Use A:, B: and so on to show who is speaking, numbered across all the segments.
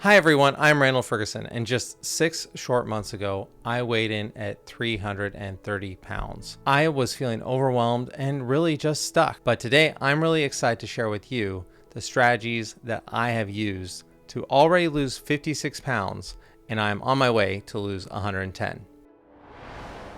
A: Hi everyone, I'm Randall Ferguson, and just 6 short months ago, I weighed in at 330 pounds. I was feeling overwhelmed and really just stuck, but today I'm really excited to share with you the strategies that I have used to already lose 56 pounds, and I'm on my way to lose 110.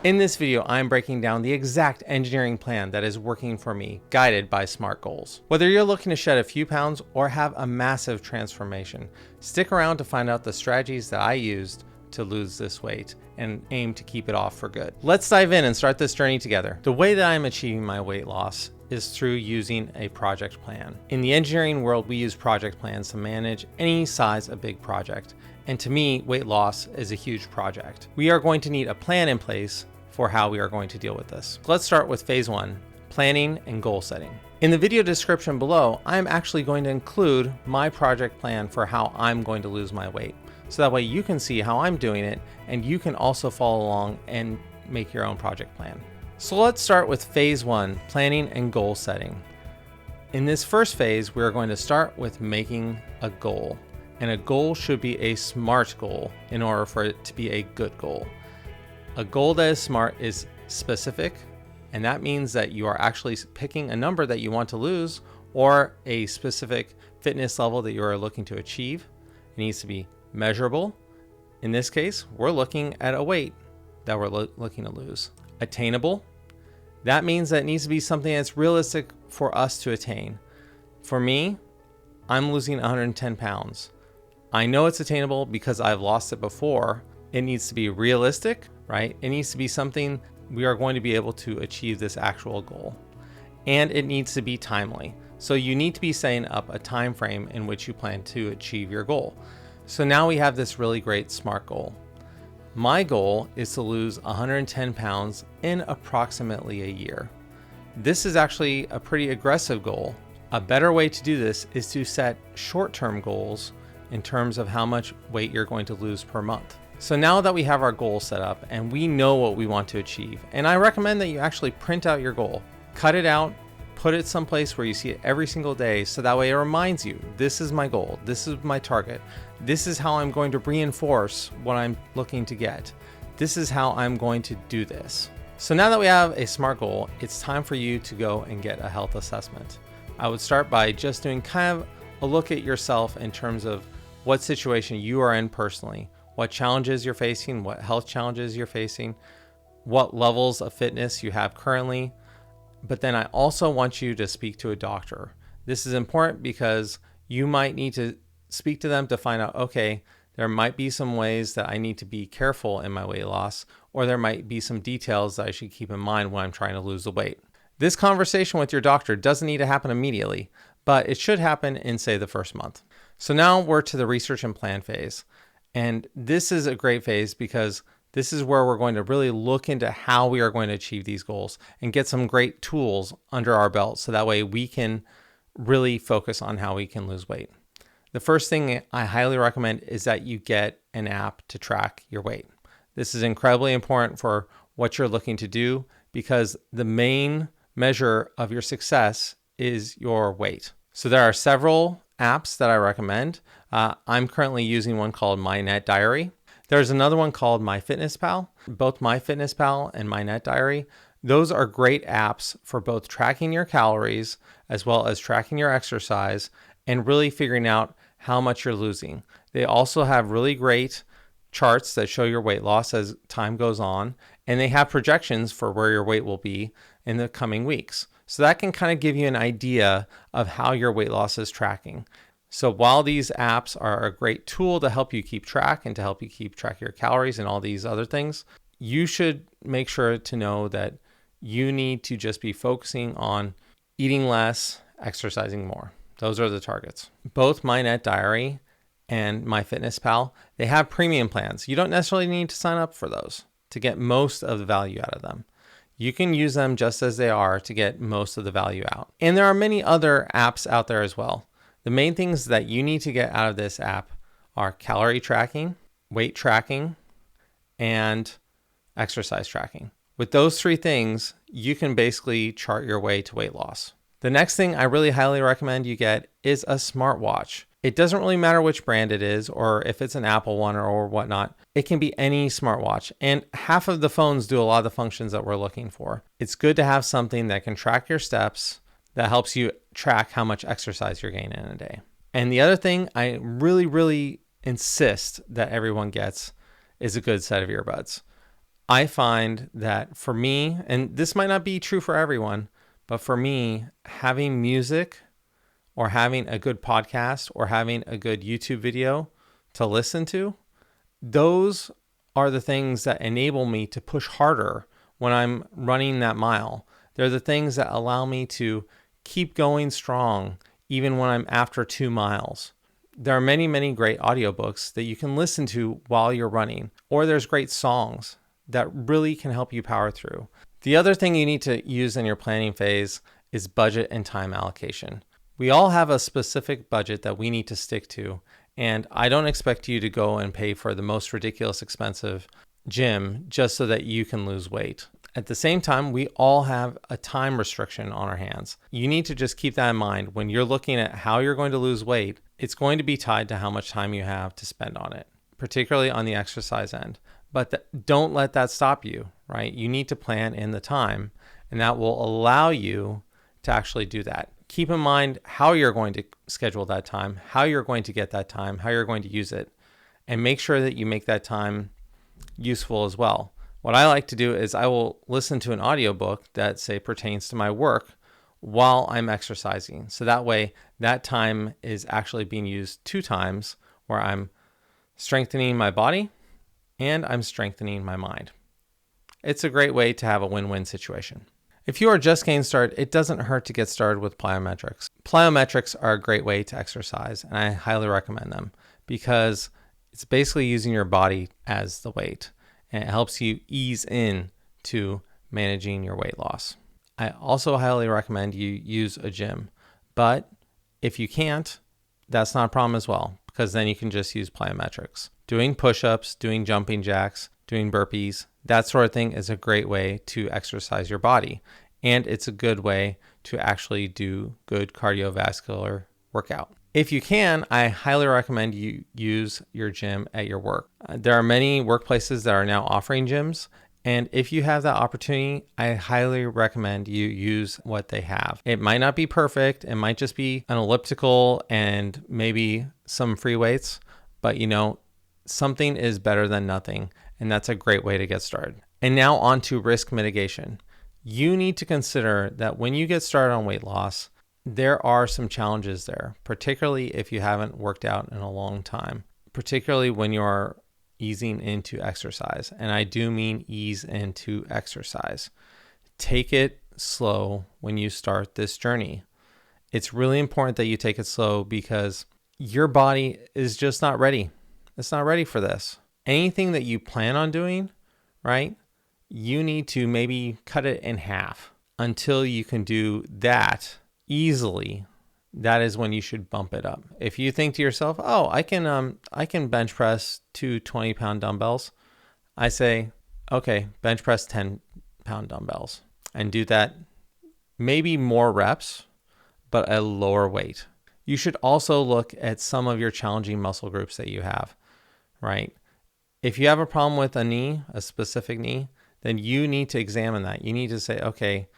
A: In this video, I'm breaking down the exact engineering plan that is working for me, guided by SMART goals. Whether you're looking to shed a few pounds or have a massive transformation, stick around to find out the strategies that I used to lose this weight and aim to keep it off for good. Let's dive in and start this journey together. The way that I'm achieving my weight loss is through using a project plan. In the engineering world, we use project plans to manage any size of big project. And to me, weight loss is a huge project. We are going to need a plan in place for how we are going to deal with this. Let's start with phase 1, planning and goal setting. In the video description below, I'm actually going to include my project plan for how I'm going to lose my weight. So that way you can see how I'm doing it and you can also follow along and make your own project plan. So let's start with phase 1, planning and goal setting. In this first phase, we're going to start with making a goal. And a goal should be a SMART goal in order for it to be a good goal. A goal that is SMART is specific, and that means that you are actually picking a number that you want to lose or a specific fitness level that you are looking to achieve. It needs to be measurable. In this case, we're looking at a weight that we're looking to lose. Attainable. That means that it needs to be something that's realistic for us to attain. For me, I'm losing 110 pounds. I know it's attainable because I've lost it before. It needs to be realistic, right? It needs to be something we are going to be able to achieve this actual goal. And it needs to be timely. So you need to be setting up a time frame in which you plan to achieve your goal. So now we have this really great SMART goal. My goal is to lose 110 pounds in approximately a year. This is actually a pretty aggressive goal. A better way to do this is to set short-term goals in terms of how much weight you're going to lose per month. So now that we have our goal set up and we know what we want to achieve, and I recommend that you actually print out your goal, cut it out, put it someplace where you see it every single day so that way it reminds you, this is my goal, this is my target, this is how I'm going to reinforce what I'm looking to get, this is how I'm going to do this. So now that we have a SMART goal, it's time for you to go and get a health assessment. I would start by just doing kind of a look at yourself in terms of what situation you are in personally, what challenges you're facing, what health challenges you're facing, what levels of fitness you have currently. But then I also want you to speak to a doctor. This is important because you might need to speak to them to find out, okay, there might be some ways that I need to be careful in my weight loss, or there might be some details that I should keep in mind when I'm trying to lose the weight. This conversation with your doctor doesn't need to happen immediately, but it should happen in, say, the first month. So now we're to the research and plan phase. And this is a great phase because this is where we're going to really look into how we are going to achieve these goals and get some great tools under our belt so that way we can really focus on how we can lose weight. The first thing I highly recommend is that you get an app to track your weight. This is incredibly important for what you're looking to do because the main measure of your success is your weight. So there are several apps that I recommend. I'm currently using one called My Net Diary. There's another one called MyFitnessPal. Both MyFitnessPal and My Net Diary, those are great apps for both tracking your calories as well as tracking your exercise and really figuring out how much you're losing. They also have really great charts that show your weight loss as time goes on, and they have projections for where your weight will be in the coming weeks. So that can kind of give you an idea of how your weight loss is tracking. So while these apps are a great tool to help you keep track and to help you keep track of your calories and all these other things, you should make sure to know that you need to just be focusing on eating less, exercising more. Those are the targets. Both My Net Diary and MyFitnessPal, they have premium plans. You don't necessarily need to sign up for those to get most of the value out of them. You can use them just as they are to get most of the value out. And there are many other apps out there as well. The main things that you need to get out of this app are calorie tracking, weight tracking, and exercise tracking. With those three things, you can basically chart your way to weight loss. The next thing I really highly recommend you get is a smartwatch. It doesn't really matter which brand it is or if it's an Apple one or whatnot. It can be any smartwatch. And half of the phones do a lot of the functions that we're looking for. It's good to have something that can track your steps, that helps you track how much exercise you're getting in a day. And the other thing I really insist that everyone gets is a good set of earbuds. I find that for me, and this might not be true for everyone, but for me, having music or having a good podcast or having a good YouTube video to listen to, those are the things that enable me to push harder when I'm running that mile. They're the things that allow me to keep going strong even when I'm after 2 miles. There are many great audiobooks that you can listen to while you're running, or there's great songs that really can help you power through. The other thing you need to use in your planning phase is budget and time allocation. We all have a specific budget that we need to stick to, and I don't expect you to go and pay for the most ridiculous expensive gym just so that you can lose weight. At the same time, we all have a time restriction on our hands. You need to just keep that in mind. When you're looking at how you're going to lose weight, it's going to be tied to how much time you have to spend on it, particularly on the exercise end. But don't let that stop you, right? You need to plan in the time, and that will allow you to actually do that. Keep in mind how you're going to schedule that time, how you're going to get that time, how you're going to use it, and make sure that you make that time useful as well. What I like to do is I will listen to an audiobook that, say, pertains to my work while I'm exercising. So that way, that time is actually being used 2 times where I'm strengthening my body and I'm strengthening my mind. It's a great way to have a win-win situation. If you are just getting started, it doesn't hurt to get started with plyometrics. Plyometrics are a great way to exercise, and I highly recommend them because it's basically using your body as the weight, and it helps you ease in to managing your weight loss. I also highly recommend you use a gym, but if you can't, that's not a problem as well, because then you can just use plyometrics. Doing push-ups, doing jumping jacks, doing burpees, that sort of thing is a great way to exercise your body. And it's a good way to actually do good cardiovascular workout. If you can, I highly recommend you use your gym at your work. There are many workplaces that are now offering gyms. And if you have that opportunity, I highly recommend you use what they have. It might not be perfect. It might just be an elliptical and maybe some free weights, but something is better than nothing. And that's a great way to get started. And now on to risk mitigation. You need to consider that when you get started on weight loss, there are some challenges there, particularly if you haven't worked out in a long time, particularly when you're easing into exercise. And I do mean ease into exercise. Take it slow when you start this journey. It's really important that you take it slow because your body is just not ready. It's not ready for this. Anything that you plan on doing, right? You need to maybe cut it in half until you can do that easily. That is when you should bump it up. If you think to yourself, "Oh, I can bench press 2 20-pound dumbbells," I say, "Okay, bench press 10-pound dumbbells and do that maybe more reps, but at a lower weight." You should also look at some of your challenging muscle groups that you have, right? If you have a problem with a knee, a specific knee, then you need to examine that. You need to say, "Okay,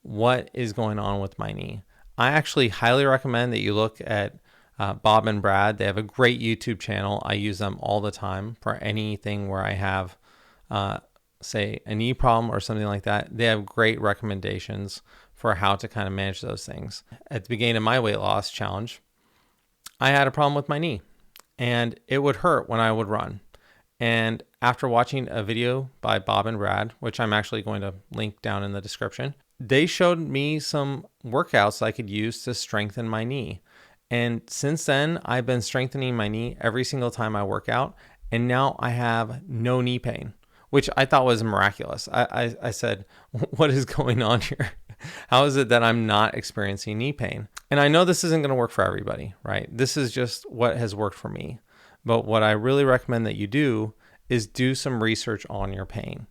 A: what is going on with my knee?" I actually highly recommend that you look at Bob and Brad. They have a great YouTube channel. I use them all the time for anything where I have, say, a knee problem or something like that. They have great recommendations for how to kind of manage those things. At the beginning of my weight loss challenge, I had a problem with my knee, and it would hurt when I would run. And after watching a video by Bob and Brad, which I'm actually going to link down in the description, they showed me some workouts I could use to strengthen my knee. And since then, I've been strengthening my knee every single time I work out. And now I have no knee pain, which I thought was miraculous. I said, "What is going on here? How is it that I'm not experiencing knee pain?" And I know this isn't going to work for everybody, right? This is just what has worked for me. But what I really recommend that you do is do some research on your pain.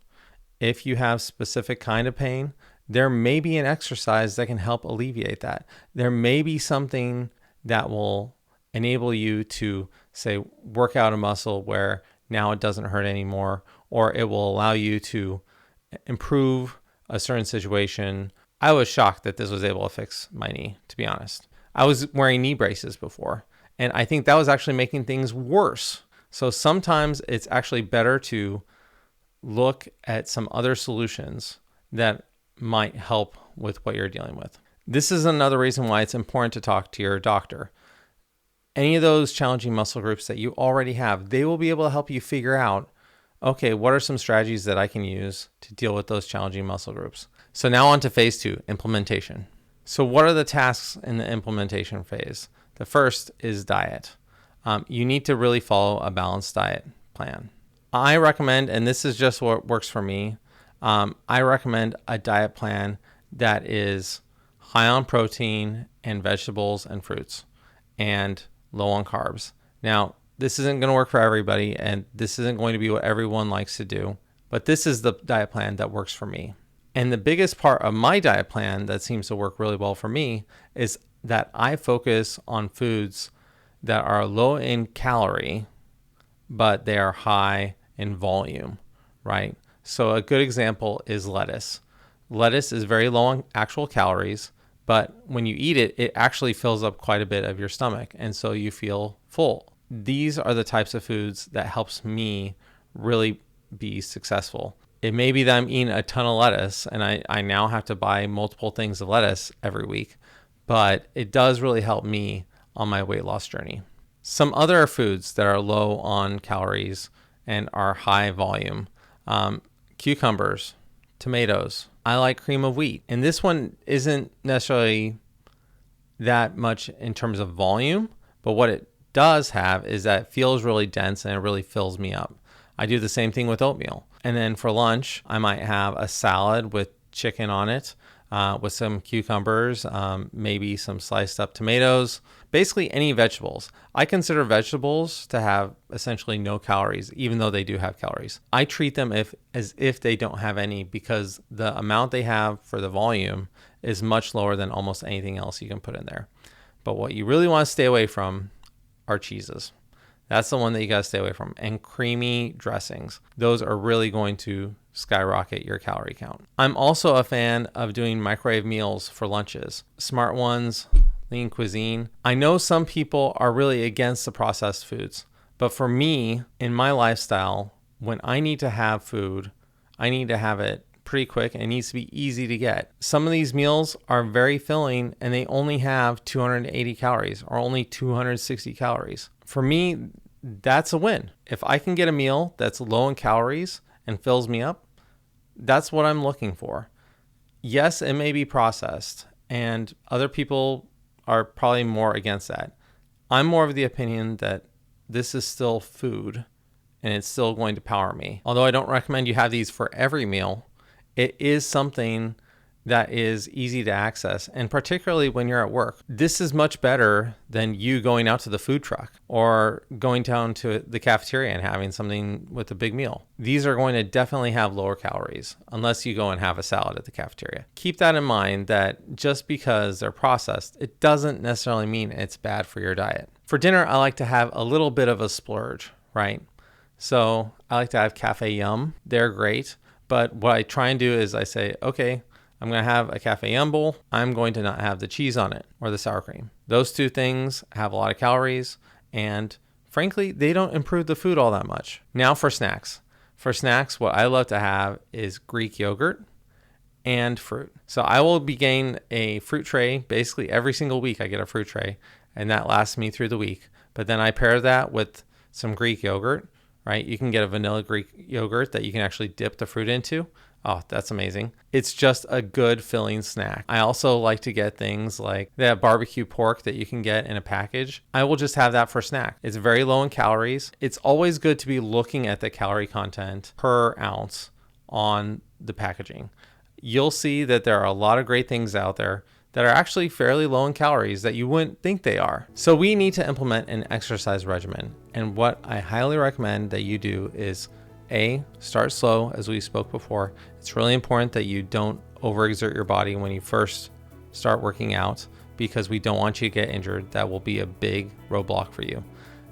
A: If you have specific kind of pain, there may be an exercise that can help alleviate that. There may be something that will enable you to, say, work out a muscle where now it doesn't hurt anymore, or it will allow you to improve a certain situation. I was shocked that this was able to fix my knee, to be honest. I was wearing knee braces before, and I think that was actually making things worse. So sometimes it's actually better to look at some other solutions that might help with what you're dealing with. This is another reason why it's important to talk to your doctor. Any of those challenging muscle groups that you already have, they will be able to help you figure out, okay, what are some strategies that I can use to deal with those challenging muscle groups? So now on to phase 2, implementation. So what are the tasks in the implementation phase? The first is diet. You need to really follow a balanced diet plan. I recommend, and this is just what works for me, I recommend a diet plan that is high on protein and vegetables and fruits and low on carbs. Now, this isn't going to work for everybody, and this isn't going to be what everyone likes to do, but this is the diet plan that works for me. And the biggest part of my diet plan that seems to work really well for me is that I focus on foods that are low in calorie, but they are high in volume, right? So a good example is lettuce. Lettuce is very low on actual calories, but when you eat it, it actually fills up quite a bit of your stomach, and so you feel full. These are the types of foods that helps me really be successful. It may be that I'm eating a ton of lettuce, and I now have to buy multiple things of lettuce every week, but it does really help me on my weight loss journey. Some other foods that are low on calories and are high volume, cucumbers, tomatoes. I like cream of wheat. And this one isn't necessarily that much in terms of volume, but what it does have is that it feels really dense and it really fills me up. I do the same thing with oatmeal. And then for lunch, I might have a salad with chicken on it, with some cucumbers, maybe some sliced up tomatoes, basically any vegetables. I consider vegetables to have essentially no calories, even though they do have calories. I treat them as if they don't have any, because the amount they have for the volume is much lower than almost anything else you can put in there. But what you really want to stay away from are cheeses. That's the one that you got to stay away from. And creamy dressings. Those are really going to skyrocket your calorie count. I'm also a fan of doing microwave meals for lunches. Smart Ones, Lean Cuisine. I know some people are really against the processed foods, but for me, in my lifestyle, when I need to have food, I need to have it pretty quick and it needs to be easy to get. Some of these meals are very filling and they only have 280 calories or only 260 calories. For me, that's a win. If I can get a meal that's low in calories and fills me up, that's what I'm looking for. Yes, it may be processed, and other people are probably more against that. I'm more of the opinion that this is still food and it's still going to power me. Although I don't recommend you have these for every meal, it is something that is easy to access, and particularly when you're at work. This is much better than you going out to the food truck or going down to the cafeteria and having something with a big meal. These are going to definitely have lower calories unless you go and have a salad at the cafeteria. Keep that in mind, that just because they're processed, it doesn't necessarily mean it's bad for your diet. For dinner, I like to have a little bit of a splurge, right? So I like to have Cafe Yum. They're great. But what I try and do is I say, okay, I'm going to have a Cafe Yum bowl. I'm going to not have the cheese on it or the sour cream. Those two things have a lot of calories, and frankly, they don't improve the food all that much. Now for snacks. For snacks, what I love to have is Greek yogurt and fruit. So I will be getting a fruit tray. Basically every single week I get a fruit tray, and that lasts me through the week. But then I pair that with some Greek yogurt, right? You can get a vanilla Greek yogurt that you can actually dip the fruit into. Oh, that's amazing. It's just a good filling snack. I also like to get things like they have barbecue pork that you can get in a package. I will just have that for snack. It's very low in calories. It's always good to be looking at the calorie content per ounce on the packaging. You'll see that there are a lot of great things out there that are actually fairly low in calories that you wouldn't think they are. So we need to implement an exercise regimen. And what I highly recommend that you do is start slow, as we spoke before. It's really important that you don't overexert your body when you first start working out, because we don't want you to get injured. That will be a big roadblock for you.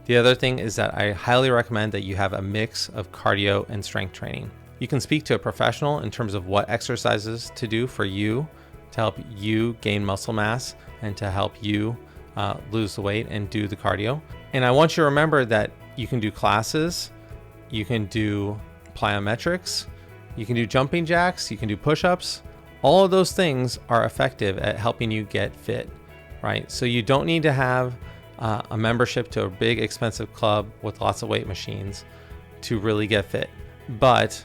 A: The other thing is that I highly recommend that you have a mix of cardio and strength training. You can speak to a professional in terms of what exercises to do for you to help you gain muscle mass and to help you lose the weight and do the cardio. And I want you to remember that you can do classes, you can do plyometrics, you can do jumping jacks, you can do push-ups. All of those things are effective at helping you get fit, right? So you don't need to have a membership to a big expensive club with lots of weight machines to really get fit, but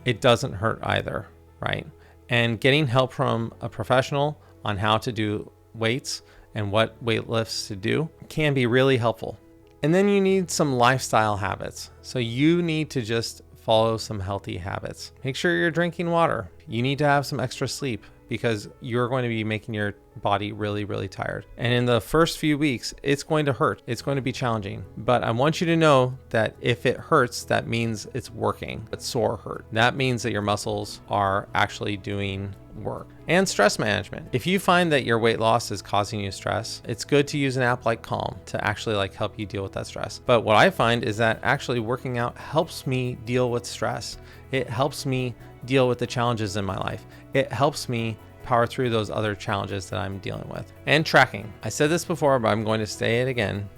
A: it doesn't hurt either, right? And getting help from a professional on how to do weights and what weight lifts to do can be really helpful. And then you need some lifestyle habits. So you need to just follow some healthy habits. Make sure you're drinking water. You need to have some extra sleep because you're going to be making your body really, really tired. And in the first few weeks, it's going to hurt. It's going to be challenging. But I want you to know that if it hurts, that means it's working. It's sore hurt. That means that your muscles are actually doing work. And stress management. If you find that your weight loss is causing you stress, it's good to use an app like Calm to actually help you deal with that stress. But what I find is that actually working out helps me deal with stress. It helps me deal with the challenges in my life. It helps me power through those other challenges that I'm dealing with. And tracking. I said this before, but I'm going to say it again.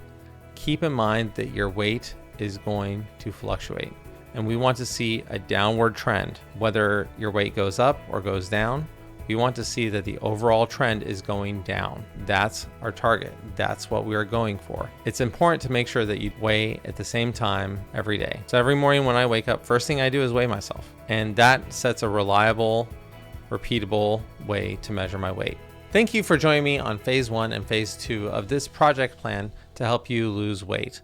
A: Keep in mind that your weight is going to fluctuate. And we want to see a downward trend, whether your weight goes up or goes down. We want to see that the overall trend is going down. That's our target. That's what we are going for. It's important to make sure that you weigh at the same time every day. So every morning when I wake up, first thing I do is weigh myself. And that sets a reliable, repeatable way to measure my weight. Thank you for joining me on phase 1 and phase 2 of this project plan to help you lose weight.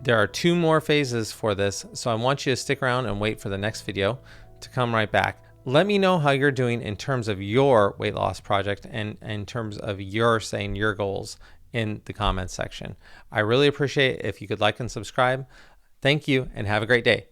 A: There are 2 more phases for this, so I want you to stick around and wait for the next video to come right back. Let me know how you're doing in terms of your weight loss project and in terms of your saying your goals in the comments section. I really appreciate it if you could like and subscribe. Thank you and have a great day.